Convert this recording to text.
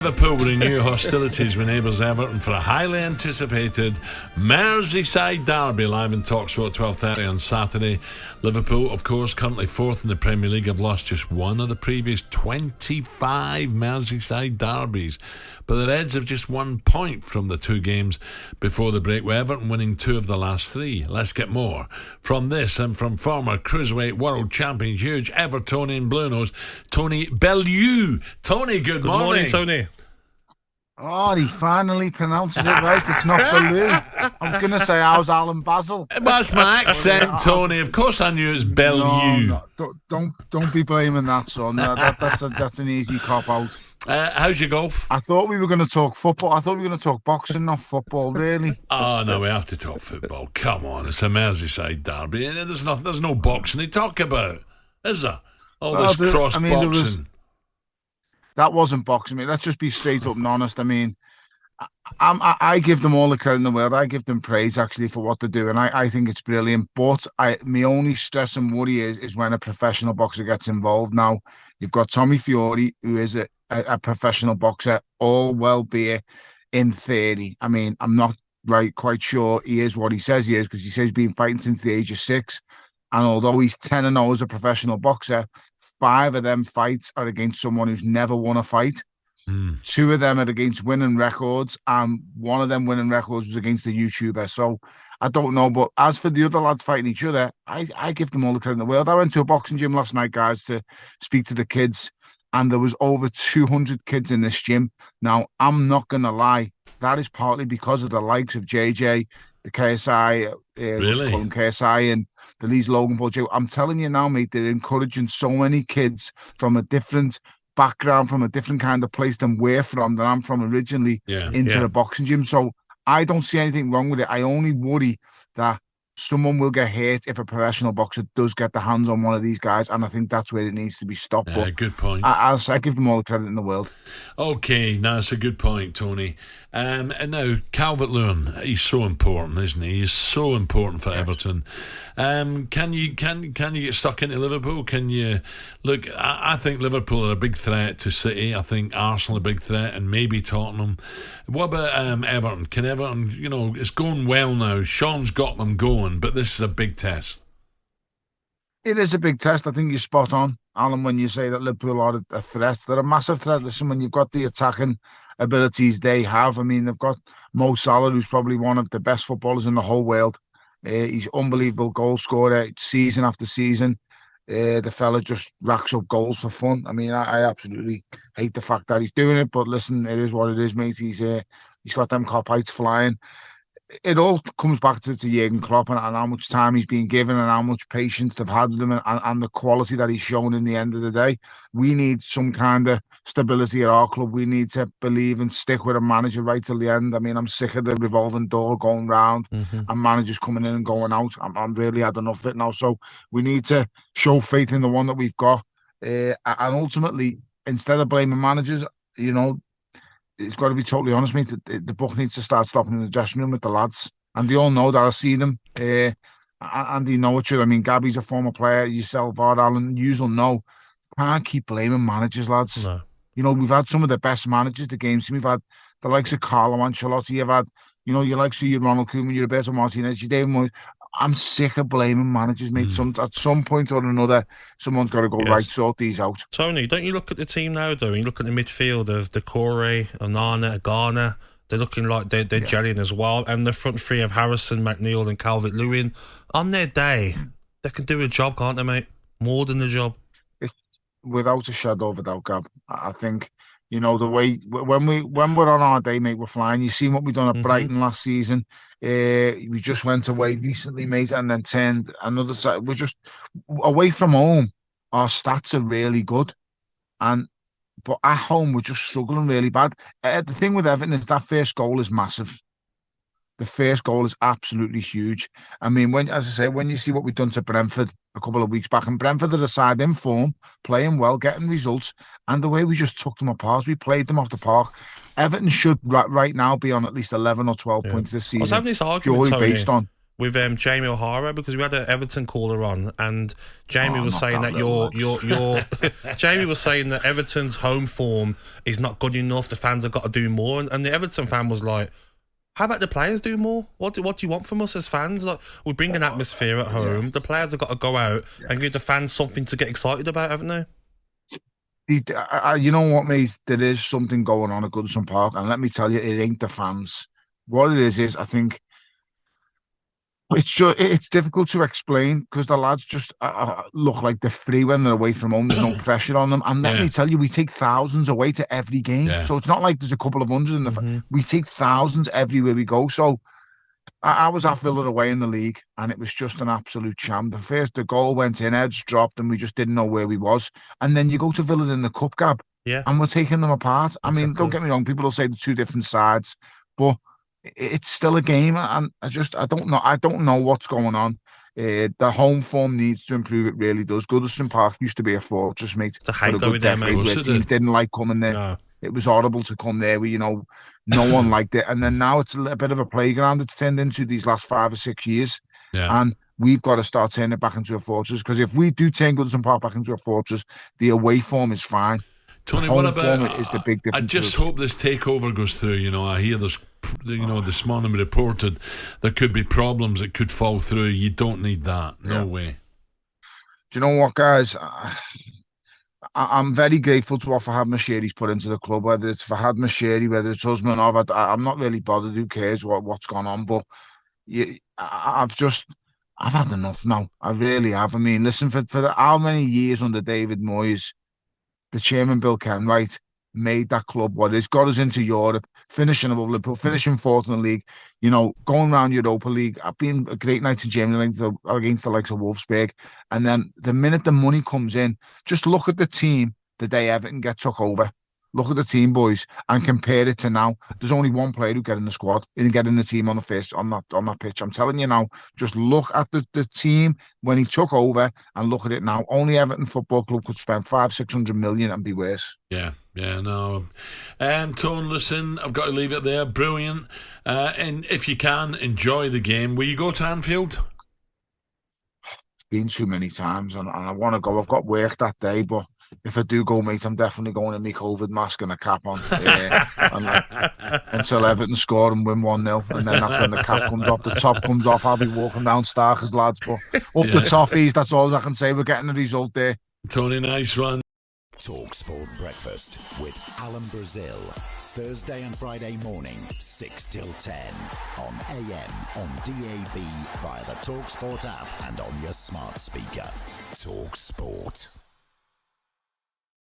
Liverpool renew hostilities with neighbours Everton for a highly anticipated Merseyside derby live in talkSPORT 12:30 on Saturday. Liverpool, of course, currently fourth in the Premier League, have lost just one of the previous 25 Merseyside derbies. But the Reds have just 1 point from the two games before the break, with Everton winning 2 of the last 3. Let's get more from this and from former Cruiserweight World Champion, huge Evertonian Blue Nose, Tony Bellew. Tony, good morning. Good morning, Tony. Oh, he finally pronounces it right. It's not Bellew. I was going to say, how's Alan Basil? That's my accent, Tony. Of course I knew it was Bellew. No, don't be blaming that, son. That's an easy cop-out. How's your golf? I thought we were going to talk football. I thought we were going to talk boxing, not football, really. Oh, no, we have to talk football. Come on, it's a Merseyside derby. And there's no boxing to talk about, is there? All this cross-boxing. That wasn't boxing, mate. Let's just be straight up and honest. I mean, I give them all the credit in the world. I give them praise, actually, for what they do, and I think it's brilliant. But my only stress and worry is when a professional boxer gets involved. Now, you've got Tommy Fury, who is a professional boxer, all well-being in theory. I mean, I'm not quite sure he is what he says he is, because he says he's been fighting since the age of 6. And although he's 10-0 as a professional boxer, 5 of them fights are against someone who's never won a fight. 2 of them are against winning records, and 1 of them winning records was against a YouTuber. So I don't know. But as for the other lads fighting each other, I give them all the credit in the world. I went to a boxing gym last night, guys, to speak to the kids, and there was over 200 kids in this gym. Now, I'm not going to lie. That is partly because of the likes of JJ, the KSI, really? KSI, and the Lee's Logan Paul. I'm telling you now, mate, they're encouraging so many kids from a different background, from a different kind of place than we're from, that I'm from originally, into the boxing gym. So I don't see anything wrong with it. I only worry that someone will get hurt if a professional boxer does get the hands on one of these guys, and I think that's where it needs to be stopped. But good point. I give them all the credit in the world. Okay, that's a good point, Tony. And now Calvert-Lewin, he's so important, isn't he? He's so important for Everton. Can you get stuck into Liverpool? Can you look? I think Liverpool are a big threat to City. I think Arsenal a big threat, and maybe Tottenham. What about Everton? Can Everton? It's going well now. Sean's got them going, but this is a big test. It is a big test. I think you're spot on, Alan, when you say that Liverpool are a threat. They're a massive threat. Listen, when you've got the attacking abilities they have, I mean, they've got Mo Salah, who's probably one of the best footballers in the whole world. He's unbelievable goal scorer season after season. The fella just racks up goals for fun. I mean, I absolutely hate the fact that he's doing it, but listen, it is what it is, mate. He's got them cop heights flying. It all comes back to Jurgen Klopp and how much time he's been given and how much patience they've had with him and the quality that he's shown in the end of the day. We need some kind of stability at our club. We need to believe and stick with a manager right till the end. I mean, I'm sick of the revolving door going round and managers coming in and going out. I'm really had enough of it now. So we need to show faith in the one that we've got. And ultimately, instead of blaming managers, it's got to be totally honest, mate. The book needs to start stopping in the dressing room with the lads. And they all know that. I see them. And they know it. I mean, Gabby's a former player. Yourself, Alan, you'll know. Can't keep blaming managers, lads. No. We've had some of the best managers the game's seen. We've had the likes of Carlo Ancelotti. You've had, your likes of your Ronald Koeman, your Roberto Martinez, your David Moyes. I'm sick of blaming managers, mate. At some point or another, someone's got to go, right, sort these out. Tony, don't you look at the team now, though? You look at the midfield of Decore, Onana, Ghana. They're looking like they're gelling as well. And the front three of Harrison, McNeil and Calvert-Lewin. On their day, they can do a job, can't they, mate? More than a job. Without a shadow of a doubt, Gab. I think, the way when we're on our day, mate, we're flying. You seen what we've done at Brighton last season. We just went away recently, mate, and then turned another side. We're just away from home. Our stats are really good, but at home we're just struggling really bad. The thing with Everton is that first goal is massive. The first goal is absolutely huge. I mean, when you see what we've done to Brentford a couple of weeks back, and Brentford are a side in form, playing well, getting results, and the way we just took them apart, we played them off the park. Everton should right now be on at least 11 or 12 points this season. I was having this argument, Tony, based on with Jamie O'Hara, because we had an Everton caller on, and Jamie was saying that your Jamie was saying that Everton's home form is not good enough. The fans have got to do more, and the Everton fan was like, "How about the players do more? What do you want from us as fans? Like, we bring an atmosphere at home. The players have got to go out and give the fans something to get excited about, haven't they?" You know what, mate? There is something going on at Goodison Park, and let me tell you, it ain't the fans. What it is I think it's difficult to explain, because the lads just look like they're free when they're away from home. There's no pressure on them, and let me tell you, we take thousands away to every game. So it's not like there's a couple of hundred in the. We take thousands everywhere we go. So I was at Villa away in the league, and it was just an absolute sham. The goal went in, heads dropped, and we just didn't know where we was. And then you go to Villa in the cup, Gab, and we're taking them apart. I mean, don't get me wrong, people will say the two different sides, but it's still a game, and I don't know. I don't know what's going on. The home form needs to improve. It really does. Goodison Park used to be a fortress, mate. It's a hate with them, mate. Where teams didn't like coming there. No. It was horrible to come there. Where, no one liked it. And then now it's a bit of a playground. It's turned into these last 5 or 6 years. And we've got to start turning it back into a fortress. Because if we do turn Goodison Park back into a fortress, the away form is fine. Tony, what about? Is the big difference. I just hope this takeover goes through. I hear this. This morning reported there could be problems. It could fall through. You don't need that. No way. Do you know what, guys? I'm very grateful to what Fahad Moshiri's put into the club. Whether it's Fahad Moshiri, whether it's Usmanov, I'm not really bothered. Who cares what's gone on? But I've had enough now. I really have. I mean, listen, for how many years under David Moyes, the chairman Bill Kenwright made that club what it is, got us into Europe, finishing above Liverpool, finishing fourth in the league, going around Europa League, being a great night in Germany against the likes of Wolfsburg. And then the minute the money comes in, just look at the team the day Everton get took over. Look at the team, boys, and compare it to now. There's only one player who get in the squad, didn't get in the team on that pitch. I'm telling you now, just look at the team when he took over and look at it now. Only Everton Football Club could spend 500-600 million and be worse. Yeah, no. Tone, listen, I've got to leave it there. Brilliant. And if you can, enjoy the game. Will you go to Anfield? It's been too many times, and I want to go. I've got work that day, but if I do go, mate, I'm definitely going in my COVID mask and a cap on until Everton score and win 1-0, and then that's when the cap comes off, the top comes off. I'll be walking down Starkers, lads, but up the toffees, that's all I can say. We're getting a result there. Tony, nice one. talkSPORT Breakfast with Alan Brazil. Thursday and Friday morning, 6 till 10. On AM, on DAB, via the talkSPORT app and on your smart speaker. talkSPORT.